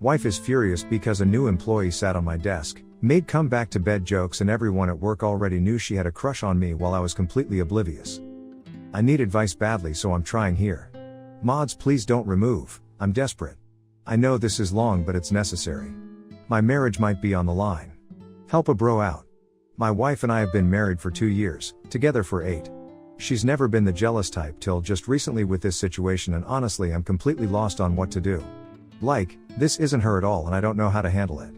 Wife is furious because a new employee sat on my desk, made come back to bed jokes, and everyone at work already knew she had a crush on me while I was completely oblivious. I need advice badly, so I'm trying here. Mods, please don't remove, I'm desperate. I know this is long, but it's necessary. My marriage might be on the line. Help a bro out. My wife and I have been married for 2 years, together for 8. She's never been the jealous type till just recently with this situation, and honestly I'm completely lost on what to do. Like, this isn't her at all and I don't know how to handle it.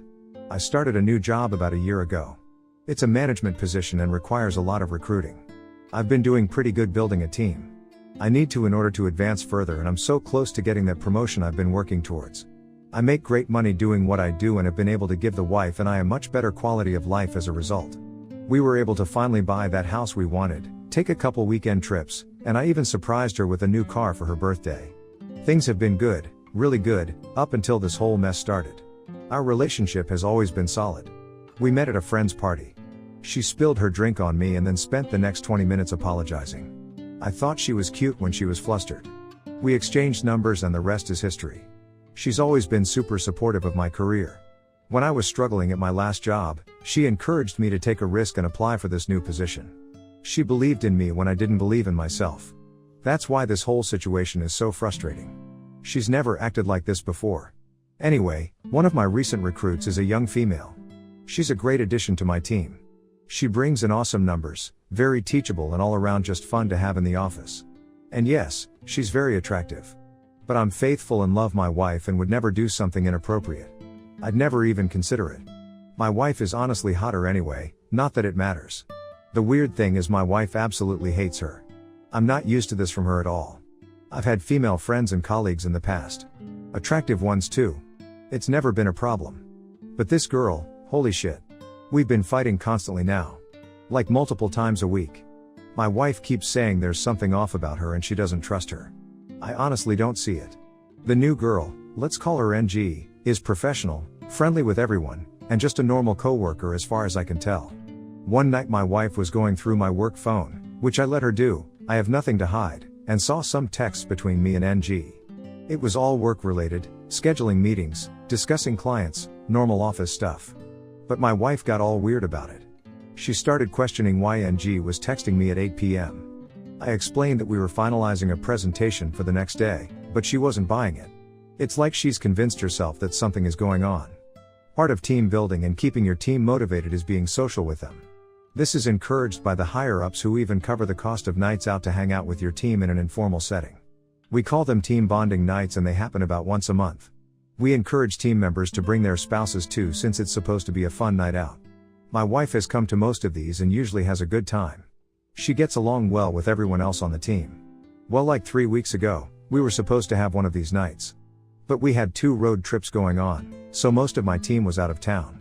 I started a new job about a year ago. It's a management position and requires a lot of recruiting. I've been doing pretty good building a team. I need to in order to advance further, and I'm so close to getting that promotion I've been working towards. I make great money doing what I do and have been able to give the wife and I a much better quality of life as a result. We were able to finally buy that house we wanted, take a couple weekend trips, and I even surprised her with a new car for her birthday. Things have been good, really good, up until this whole mess started. Our relationship has always been solid. We met at a friend's party. She spilled her drink on me and then spent the next 20 minutes apologizing. I thought she was cute when she was flustered. We exchanged numbers and the rest is history. She's always been super supportive of my career. When I was struggling at my last job, she encouraged me to take a risk and apply for this new position. She believed in me when I didn't believe in myself. That's why this whole situation is so frustrating. She's never acted like this before. Anyway, one of my recent recruits is a young female. She's a great addition to my team. She brings in awesome numbers, very teachable and all around just fun to have in the office. And yes, she's very attractive. But I'm faithful and love my wife and would never do something inappropriate. I'd never even consider it. My wife is honestly hotter anyway, not that it matters. The weird thing is my wife absolutely hates her. I'm not used to this from her at all. I've had female friends and colleagues in the past. Attractive ones too. It's never been a problem. But this girl, holy shit. We've been fighting constantly now. Like multiple times a week. My wife keeps saying there's something off about her and she doesn't trust her. I honestly don't see it. The new girl, let's call her NG, is professional, friendly with everyone, and just a normal coworker as far as I can tell. One night my wife was going through my work phone, which I let her do, I have nothing to hide, and saw some texts between me and NG. It was all work related, scheduling meetings, discussing clients, normal office stuff. But my wife got all weird about it. She started questioning why NG was texting me at 8 p.m. I explained that we were finalizing a presentation for the next day, but she wasn't buying it. It's like she's convinced herself that something is going on. Part of team building and keeping your team motivated is being social with them. This is encouraged by the higher-ups who even cover the cost of nights out to hang out with your team in an informal setting. We call them team bonding nights and they happen about once a month. We encourage team members to bring their spouses too, since it's supposed to be a fun night out. My wife has come to most of these and usually has a good time. She gets along well with everyone else on the team. Well, like 3 weeks ago, we were supposed to have one of these nights. But we had 2 road trips going on, so most of my team was out of town.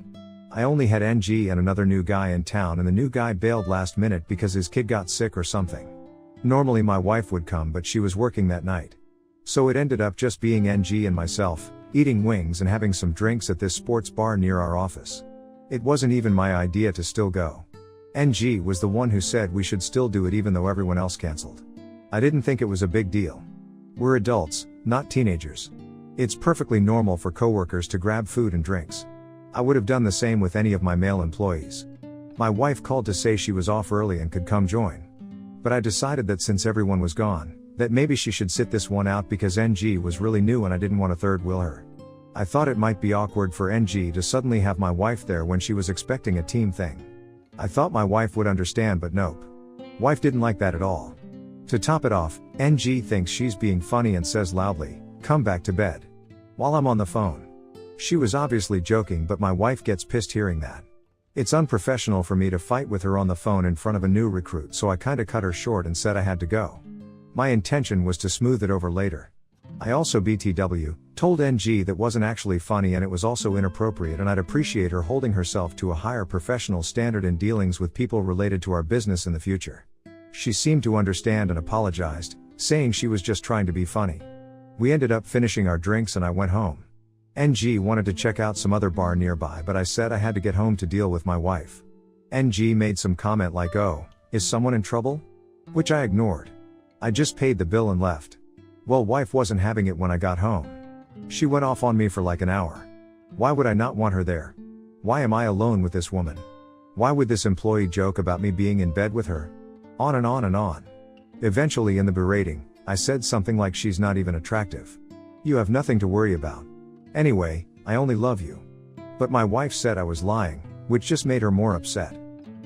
I only had NG and another new guy in town, and the new guy bailed last minute because his kid got sick or something. Normally my wife would come, but she was working that night. So it ended up just being NG and myself, eating wings and having some drinks at this sports bar near our office. It wasn't even my idea to still go. NG was the one who said we should still do it even though everyone else canceled. I didn't think it was a big deal. We're adults, not teenagers. It's perfectly normal for coworkers to grab food and drinks. I would have done the same with any of my male employees. My wife called to say she was off early and could come join. But I decided that since everyone was gone, that maybe she should sit this one out because NG was really new and I didn't want to third wheel her. I thought it might be awkward for NG to suddenly have my wife there when she was expecting a team thing. I thought my wife would understand, but nope. Wife didn't like that at all. To top it off, NG thinks she's being funny and says loudly, "Come back to bed," while I'm on the phone. She was obviously joking, but my wife gets pissed hearing that. It's unprofessional for me to fight with her on the phone in front of a new recruit, so I kinda cut her short and said I had to go. My intention was to smooth it over later. I also BTW, told NG that wasn't actually funny and it was also inappropriate, and I'd appreciate her holding herself to a higher professional standard in dealings with people related to our business in the future. She seemed to understand and apologized, saying she was just trying to be funny. We ended up finishing our drinks and I went home. NG wanted to check out some other bar nearby, but I said I had to get home to deal with my wife. NG made some comment like, "Oh, is someone in trouble?" Which I ignored. I just paid the bill and left. Well, wife wasn't having it when I got home. She went off on me for like an hour. Why would I not want her there? Why am I alone with this woman? Why would this employee joke about me being in bed with her? On and on and on. Eventually in the berating, I said something like she's not even attractive. You have nothing to worry about. Anyway, I only love you. But my wife said I was lying, which just made her more upset.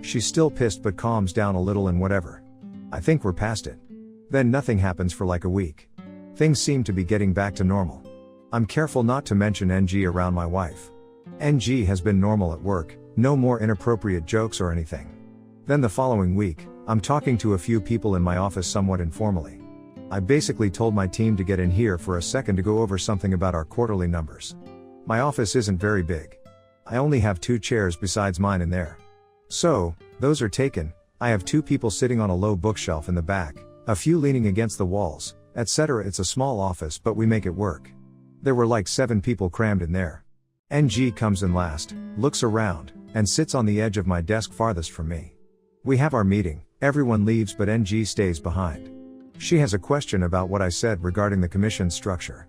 She's still pissed but calms down a little and whatever. I think we're past it. Then nothing happens for like a week. Things seem to be getting back to normal. I'm careful not to mention NG around my wife. NG has been normal at work, no more inappropriate jokes or anything. Then the following week, I'm talking to a few people in my office somewhat informally. I basically told my team to get in here for a second to go over something about our quarterly numbers. My office isn't very big. I only have 2 chairs besides mine in there. So, those are taken. I have 2 people sitting on a low bookshelf in the back, a few leaning against the walls, etc. It's a small office but we make it work. There were like 7 people crammed in there. NG comes in last, looks around, and sits on the edge of my desk farthest from me. We have our meeting, everyone leaves but NG stays behind. She has a question about what I said regarding the commission structure.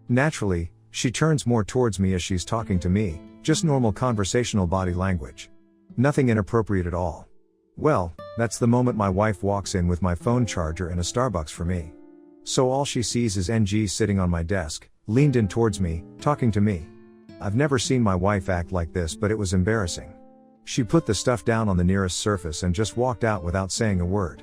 Naturally, she turns more towards me as she's talking to me, just normal conversational body language. Nothing inappropriate at all. Well, that's the moment my wife walks in with my phone charger and a Starbucks for me. So all she sees is NG sitting on my desk, leaned in towards me, talking to me. I've never seen my wife act like this, but it was embarrassing. She put the stuff down on the nearest surface and just walked out without saying a word.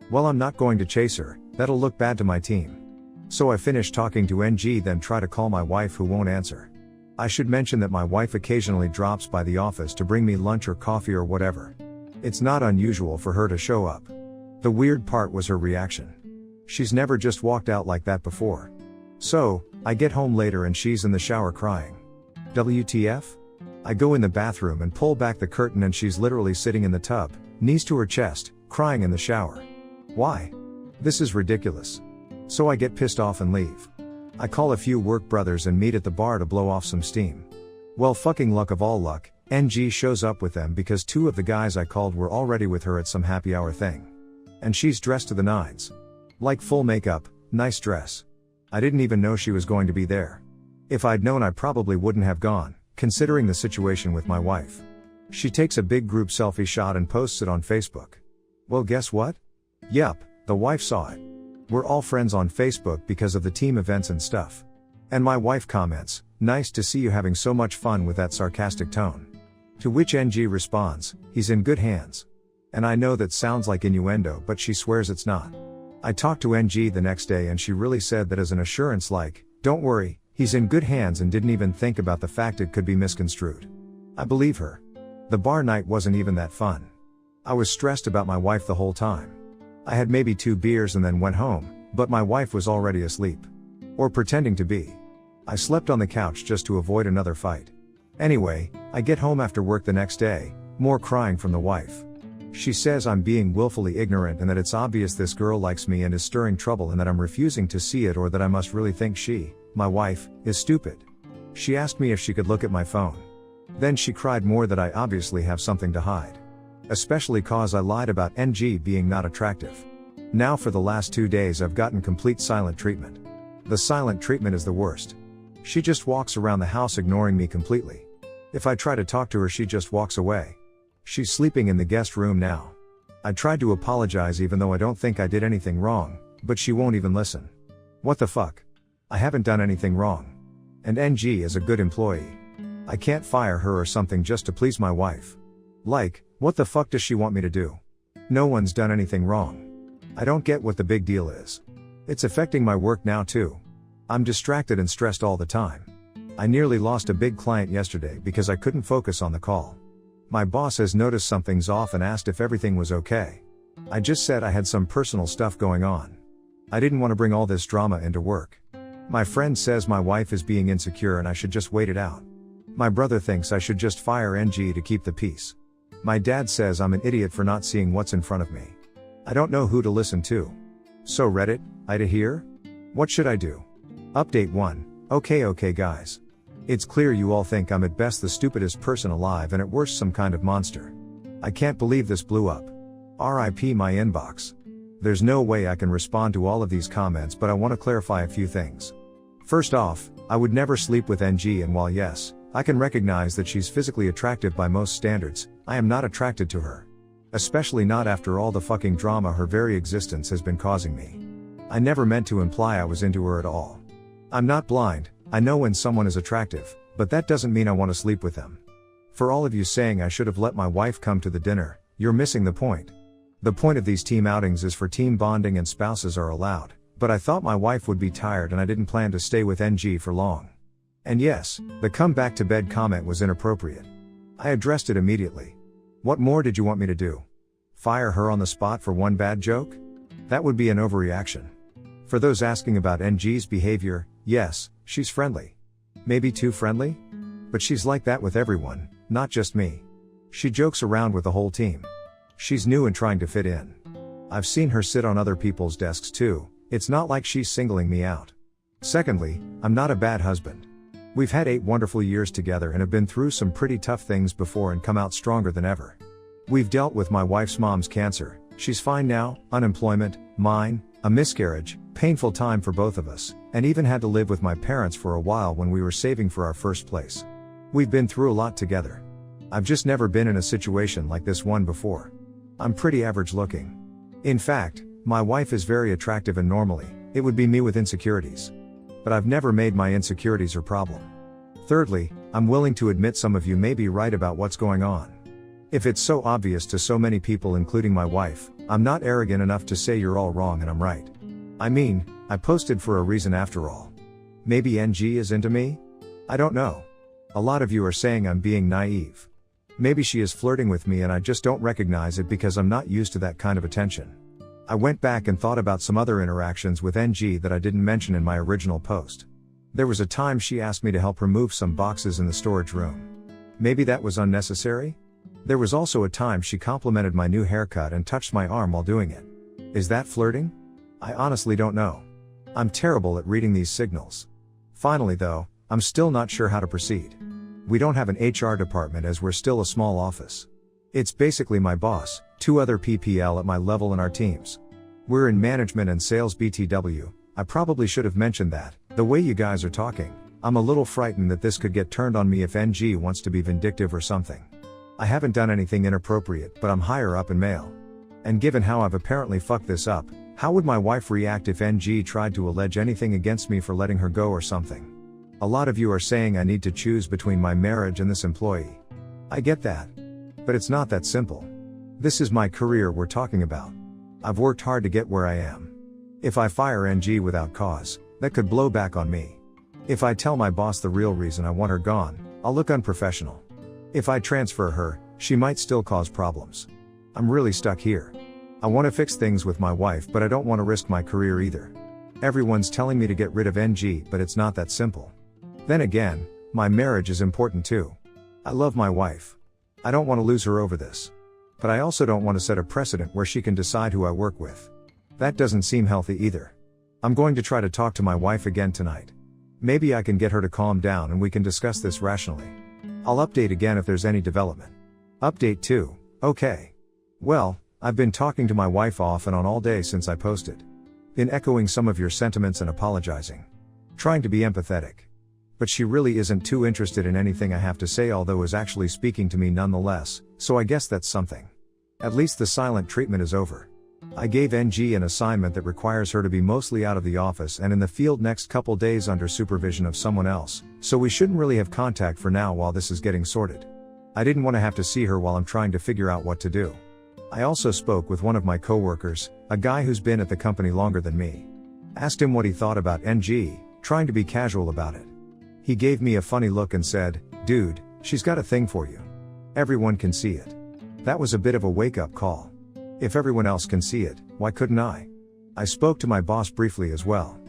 Well, I'm not going to chase her, that'll look bad to my team. So I finish talking to NG, then try to call my wife who won't answer. I should mention that my wife occasionally drops by the office to bring me lunch or coffee or whatever. It's not unusual for her to show up. The weird part was her reaction. She's never just walked out like that before. So, I get home later and she's in the shower crying. WTF? I go in the bathroom and pull back the curtain and she's literally sitting in the tub, knees to her chest, crying in the shower. Why? This is ridiculous. So I get pissed off and leave. I call a few work brothers and meet at the bar to blow off some steam. Well, fucking luck of all luck, NG shows up with them because 2 of the guys I called were already with her at some happy hour thing. And she's dressed to the nines. Like full makeup, nice dress. I didn't even know she was going to be there. If I'd known I probably wouldn't have gone, considering the situation with my wife. She takes a big group selfie shot and posts it on Facebook. Well, guess what? Yup, the wife saw it. We're all friends on Facebook because of the team events and stuff. And my wife comments, "Nice to see you having so much fun," with that sarcastic tone. To which NG responds, "He's in good hands." And I know that sounds like innuendo, but she swears it's not. I talked to NG the next day and she really said that as an assurance, like, "Don't worry, he's in good hands," and didn't even think about the fact it could be misconstrued. I believe her. The bar night wasn't even that fun. I was stressed about my wife the whole time. I had maybe 2 beers and then went home, but my wife was already asleep. Or pretending to be. I slept on the couch just to avoid another fight. Anyway, I get home after work the next day, more crying from the wife. She says I'm being willfully ignorant and that it's obvious this girl likes me and is stirring trouble and that I'm refusing to see it, or that I must really think she, my wife, is stupid. She asked me if she could look at my phone. Then she cried more that I obviously have something to hide. Especially cause I lied about NG being not attractive. Now for the last 2 days I've gotten complete silent treatment. The silent treatment is the worst. She just walks around the house ignoring me completely. If I try to talk to her, she just walks away. She's sleeping in the guest room now. I tried to apologize even though I don't think I did anything wrong, but she won't even listen. What the fuck? I haven't done anything wrong. And NG is a good employee. I can't fire her or something just to please my wife. Like, what the fuck does she want me to do? No one's done anything wrong. I don't get what the big deal is. It's affecting my work now too. I'm distracted and stressed all the time. I nearly lost a big client yesterday because I couldn't focus on the call. My boss has noticed something's off and asked if everything was okay. I just said I had some personal stuff going on. I didn't want to bring all this drama into work. My friend says my wife is being insecure and I should just wait it out. My brother thinks I should just fire NG to keep the peace. My dad says I'm an idiot for not seeing what's in front of me. I don't know who to listen to. So Reddit, Ida here? What should I do? Update 1. Okay guys. It's clear you all think I'm at best the stupidest person alive and at worst some kind of monster. I can't believe this blew up. RIP my inbox. There's no way I can respond to all of these comments, but I want to clarify a few things. First off, I would never sleep with NG, and while yes, I can recognize that she's physically attractive by most standards. I am not attracted to her. Especially not after all the fucking drama her very existence has been causing me. I never meant to imply I was into her at all. I'm not blind, I know when someone is attractive, but that doesn't mean I want to sleep with them. For all of you saying I should have let my wife come to the dinner, you're missing the point. The point of these team outings is for team bonding and spouses are allowed, but I thought my wife would be tired and I didn't plan to stay with NG for long. And yes, the come back to bed comment was inappropriate. I addressed it immediately. What more did you want me to do? Fire her on the spot for one bad joke? That would be an overreaction. For those asking about NG's behavior, yes, she's friendly. Maybe too friendly? But she's like that with everyone, not just me. She jokes around with the whole team. She's new and trying to fit in. I've seen her sit on other people's desks too, it's not like she's singling me out. Secondly, I'm not a bad husband. We've had 8 wonderful years together and have been through some pretty tough things before and come out stronger than ever. We've dealt with my wife's mom's cancer, she's fine now, unemployment, mine, a miscarriage, painful time for both of us, and even had to live with my parents for a while when we were saving for our first place. We've been through a lot together. I've just never been in a situation like this one before. I'm pretty average looking. In fact, my wife is very attractive and normally, it would be me with insecurities. But I've never made my insecurities her problem. Thirdly, I'm willing to admit some of you may be right about what's going on. If it's so obvious to so many people including my wife, I'm not arrogant enough to say you're all wrong and I'm right. I mean, I posted for a reason after all. Maybe NG is into me? I don't know. A lot of you are saying I'm being naive. Maybe she is flirting with me and I just don't recognize it because I'm not used to that kind of attention. I went back and thought about some other interactions with NG that I didn't mention in my original post. There was a time she asked me to help her move some boxes in the storage room. Maybe that was unnecessary? There was also a time she complimented my new haircut and touched my arm while doing it. Is that flirting? I honestly don't know. I'm terrible at reading these signals. Finally though, I'm still not sure how to proceed. We don't have an HR department as we're still a small office. It's basically my boss, 2 other PPL at my level and our teams. We're in management and sales BTW, I probably should have mentioned that. The way you guys are talking, I'm a little frightened that this could get turned on me if NG wants to be vindictive or something. I haven't done anything inappropriate, but I'm higher up in mail. And given how I've apparently fucked this up, how would my wife react if NG tried to allege anything against me for letting her go or something? A lot of you are saying I need to choose between my marriage and this employee. I get that. But it's not that simple. This is my career we're talking about. I've worked hard to get where I am. If I fire NG without cause, that could blow back on me. If I tell my boss the real reason I want her gone, I'll look unprofessional. If I transfer her, she might still cause problems. I'm really stuck here. I want to fix things with my wife, but I don't want to risk my career either. Everyone's telling me to get rid of NG, but it's not that simple. Then again, my marriage is important too. I love my wife. I don't want to lose her over this. But I also don't want to set a precedent where she can decide who I work with. That doesn't seem healthy either. I'm going to try to talk to my wife again tonight. Maybe I can get her to calm down and we can discuss this rationally. I'll update again if there's any development. Update 2, okay. Well, I've been talking to my wife off and on all day since I posted. Been echoing some of your sentiments and apologizing. Trying to be empathetic. But she really isn't too interested in anything I have to say, although is actually speaking to me nonetheless, so I guess that's something. At least the silent treatment is over. I gave NG an assignment that requires her to be mostly out of the office and in the field next couple days under supervision of someone else, so we shouldn't really have contact for now while this is getting sorted. I didn't want to have to see her while I'm trying to figure out what to do. I also spoke with one of my coworkers, a guy who's been at the company longer than me. Asked him what he thought about NG, trying to be casual about it. He gave me a funny look and said, "Dude, she's got a thing for you. Everyone can see it." That was a bit of a wake-up call. If everyone else can see it, why couldn't I? I spoke to my boss briefly as well.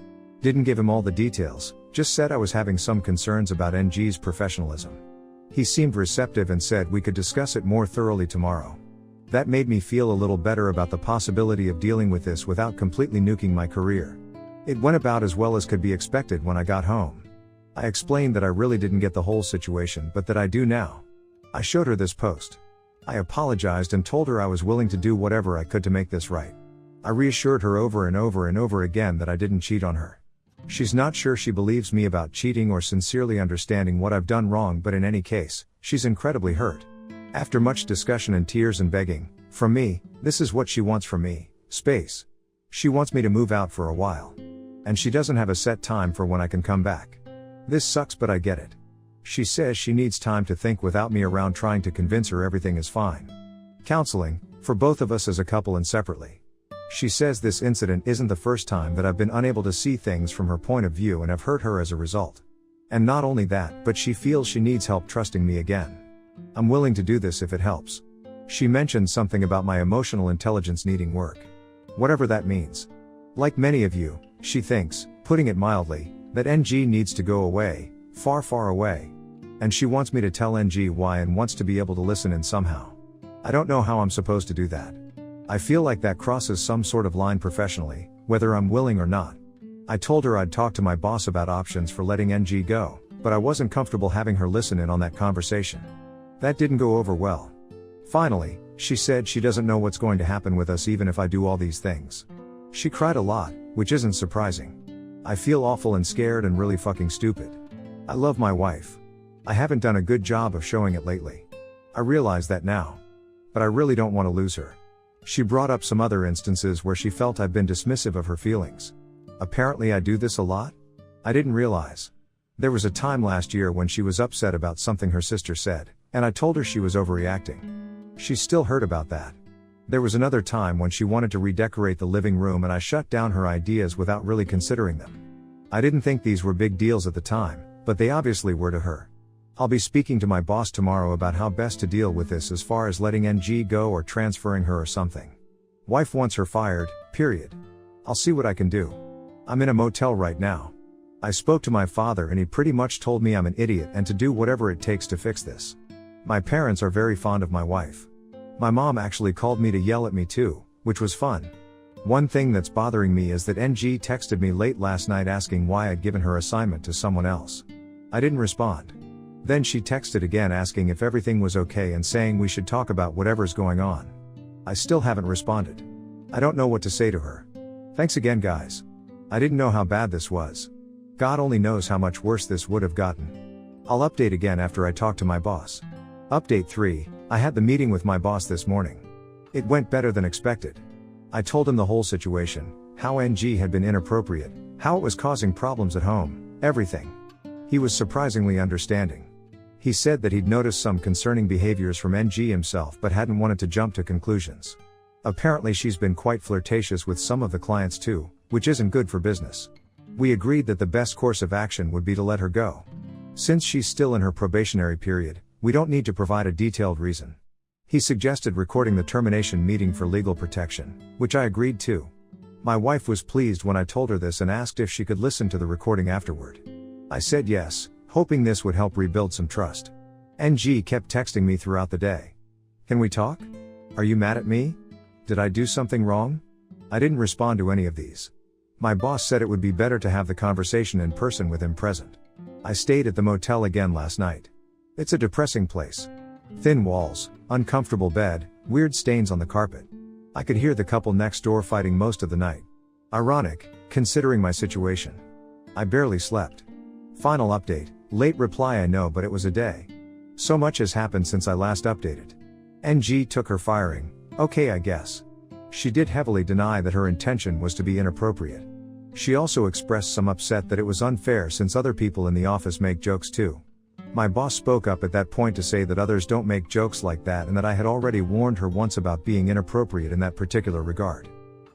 Didn't give him all the details, just said I was having some concerns about NG's professionalism. He seemed receptive and said we could discuss it more thoroughly tomorrow. That made me feel a little better about the possibility of dealing with this without completely nuking my career. It went about as well as could be expected when I got home. I explained that I really didn't get the whole situation, but that I do now. I showed her this post. I apologized and told her I was willing to do whatever I could to make this right. I reassured her over and over and over again that I didn't cheat on her. She's not sure she believes me about cheating or sincerely understanding what I've done wrong, but in any case, she's incredibly hurt. After much discussion and tears and begging, from me, this is what she wants from me: space. She wants me to move out for a while. And she doesn't have a set time for when I can come back. This sucks, but I get it. She says she needs time to think without me around trying to convince her everything is fine. Counseling, for both of us as a couple and separately. She says this incident isn't the first time that I've been unable to see things from her point of view and have hurt her as a result. And not only that, but she feels she needs help trusting me again. I'm willing to do this if it helps. She mentioned something about my emotional intelligence needing work. Whatever that means. Like many of you, she thinks, putting it mildly, that NG needs to go away, far, far away. And she wants me to tell NG why and wants to be able to listen in somehow. I don't know how I'm supposed to do that. I feel like that crosses some sort of line professionally, whether I'm willing or not. I told her I'd talk to my boss about options for letting NG go, but I wasn't comfortable having her listen in on that conversation. That didn't go over well. Finally, she said she doesn't know what's going to happen with us even if I do all these things. She cried a lot, which isn't surprising. I feel awful and scared and really fucking stupid. I love my wife. I haven't done a good job of showing it lately. I realize that now. But I really don't want to lose her. She brought up some other instances where she felt I'd been dismissive of her feelings. Apparently I do this a lot? I didn't realize. There was a time last year when she was upset about something her sister said, and I told her she was overreacting. She's still hurt about that. There was another time when she wanted to redecorate the living room and I shut down her ideas without really considering them. I didn't think these were big deals at the time, but they obviously were to her. I'll be speaking to my boss tomorrow about how best to deal with this as far as letting NG go or transferring her or something. Wife wants her fired, period. I'll see what I can do. I'm in a motel right now. I spoke to my father and he pretty much told me I'm an idiot and to do whatever it takes to fix this. My parents are very fond of my wife. My mom actually called me to yell at me too, which was fun. One thing that's bothering me is that NG texted me late last night asking why I'd given her assignment to someone else. I didn't respond. Then she texted again asking if everything was okay and saying we should talk about whatever's going on. I still haven't responded. I don't know what to say to her. Thanks again, guys. I didn't know how bad this was. God only knows how much worse this would have gotten. I'll update again after I talk to my boss. Update 3, I had the meeting with my boss this morning. It went better than expected. I told him the whole situation, how NG had been inappropriate, how it was causing problems at home, everything. He was surprisingly understanding. He said that he'd noticed some concerning behaviors from NG himself but hadn't wanted to jump to conclusions. Apparently she's been quite flirtatious with some of the clients too, which isn't good for business. We agreed that the best course of action would be to let her go. Since she's still in her probationary period, we don't need to provide a detailed reason. He suggested recording the termination meeting for legal protection, which I agreed to. My wife was pleased when I told her this and asked if she could listen to the recording afterward. I said yes, hoping this would help rebuild some trust. NG kept texting me throughout the day. Can we talk? Are you mad at me? Did I do something wrong? I didn't respond to any of these. My boss said it would be better to have the conversation in person with him present. I stayed at the motel again last night. It's a depressing place. Thin walls, uncomfortable bed, weird stains on the carpet. I could hear the couple next door fighting most of the night. Ironic, considering my situation. I barely slept. Final update, late reply I know, but it was a day. So much has happened since I last updated. NG took her firing, okay I guess. She did heavily deny that her intention was to be inappropriate. She also expressed some upset that it was unfair since other people in the office make jokes too. My boss spoke up at that point to say that others don't make jokes like that and that I had already warned her once about being inappropriate in that particular regard.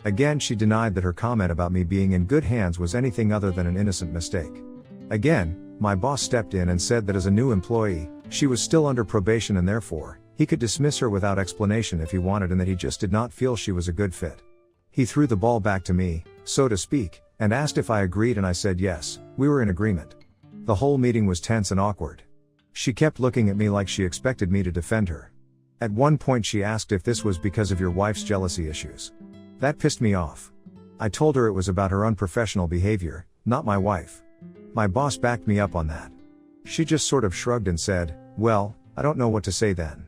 Again, she denied that her comment about me being in good hands was anything other than an innocent mistake. Again, my boss stepped in and said that as a new employee, she was still under probation and therefore, he could dismiss her without explanation if he wanted and that he just did not feel she was a good fit. He threw the ball back to me, so to speak, and asked if I agreed and I said yes, we were in agreement. The whole meeting was tense and awkward. She kept looking at me like she expected me to defend her. At one point she asked if this was because of your wife's jealousy issues. That pissed me off. I told her it was about her unprofessional behavior, not my wife. My boss backed me up on that. She just sort of shrugged and said, well, I don't know what to say then.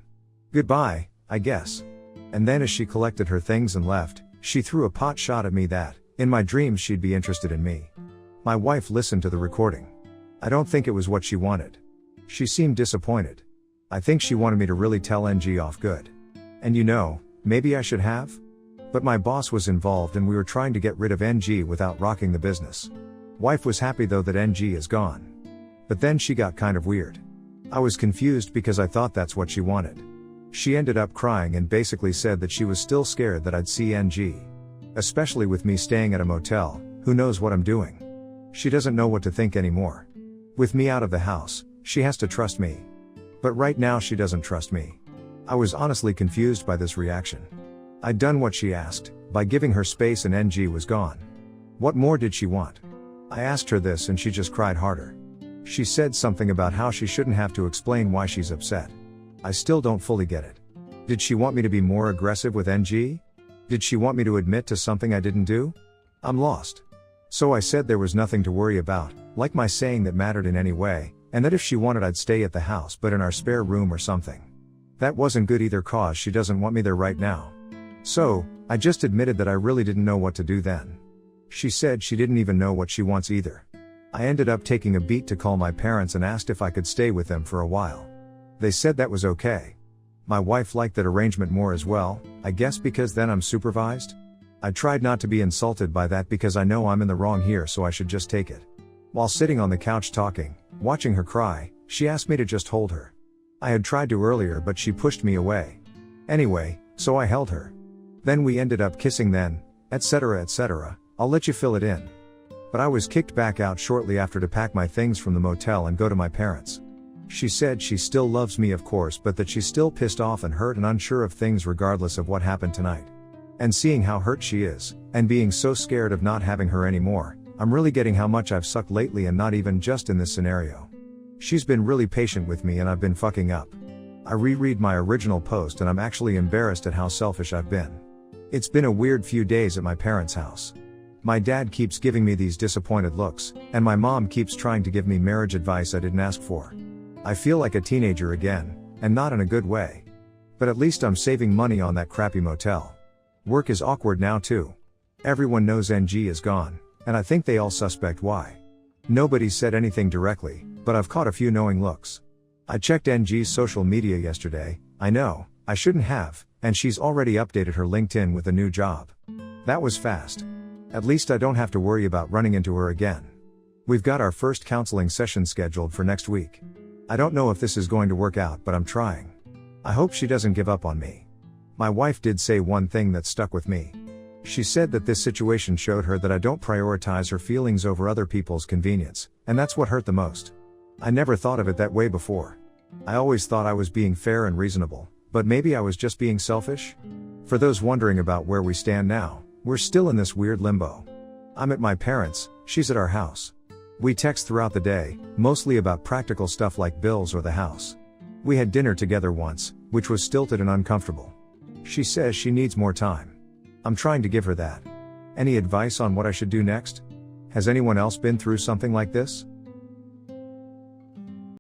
Goodbye, I guess. And then as she collected her things and left, she threw a pot shot at me that, in my dreams she'd be interested in me. My wife listened to the recording. I don't think it was what she wanted. She seemed disappointed. I think she wanted me to really tell NG off good. And maybe I should have? But my boss was involved and we were trying to get rid of NG without rocking the business. Wife was happy though that NG is gone. But then she got kind of weird. I was confused because I thought that's what she wanted. She ended up crying and basically said that she was still scared that I'd see NG. Especially with me staying at a motel, who knows what I'm doing. She doesn't know what to think anymore. With me out of the house, she has to trust me. But right now she doesn't trust me. I was honestly confused by this reaction. I'd done what she asked, by giving her space and NG was gone. What more did she want? I asked her this and she just cried harder. She said something about how she shouldn't have to explain why she's upset. I still don't fully get it. Did she want me to be more aggressive with NG? Did she want me to admit to something I didn't do? I'm lost. So I said there was nothing to worry about, like my saying that mattered in any way, and that if she wanted I'd stay at the house but in our spare room or something. That wasn't good either cause she doesn't want me there right now. So, I just admitted that I really didn't know what to do then. She said she didn't even know what she wants either. I ended up taking a beat to call my parents and asked if I could stay with them for a while. They said that was okay. My wife liked that arrangement more as well, I guess because then I'm supervised? I tried not to be insulted by that because I know I'm in the wrong here so I should just take it. While sitting on the couch talking, watching her cry, she asked me to just hold her. I had tried to earlier but she pushed me away. Anyway, so I held her. Then we ended up kissing then, etc. etc. I'll let you fill it in. But I was kicked back out shortly after to pack my things from the motel and go to my parents. She said she still loves me of course but that she's still pissed off and hurt and unsure of things regardless of what happened tonight. And seeing how hurt she is, and being so scared of not having her anymore, I'm really getting how much I've sucked lately and not even just in this scenario. She's been really patient with me and I've been fucking up. I reread my original post and I'm actually embarrassed at how selfish I've been. It's been a weird few days at my parents' house. My dad keeps giving me these disappointed looks, and my mom keeps trying to give me marriage advice I didn't ask for. I feel like a teenager again, and not in a good way. But at least I'm saving money on that crappy motel. Work is awkward now too. Everyone knows NG is gone, and I think they all suspect why. Nobody said anything directly, but I've caught a few knowing looks. I checked NG's social media yesterday, I know, I shouldn't have, and she's already updated her LinkedIn with a new job. That was fast. At least I don't have to worry about running into her again. We've got our first counseling session scheduled for next week. I don't know if this is going to work out but I'm trying. I hope she doesn't give up on me. My wife did say one thing that stuck with me. She said that this situation showed her that I don't prioritize her feelings over other people's convenience, and that's what hurt the most. I never thought of it that way before. I always thought I was being fair and reasonable, but maybe I was just being selfish? For those wondering about where we stand now, we're still in this weird limbo. I'm at my parents', she's at our house. We text throughout the day, mostly about practical stuff like bills or the house. We had dinner together once, which was stilted and uncomfortable. She says she needs more time. I'm trying to give her that. Any advice on what I should do next? Has anyone else been through something like this?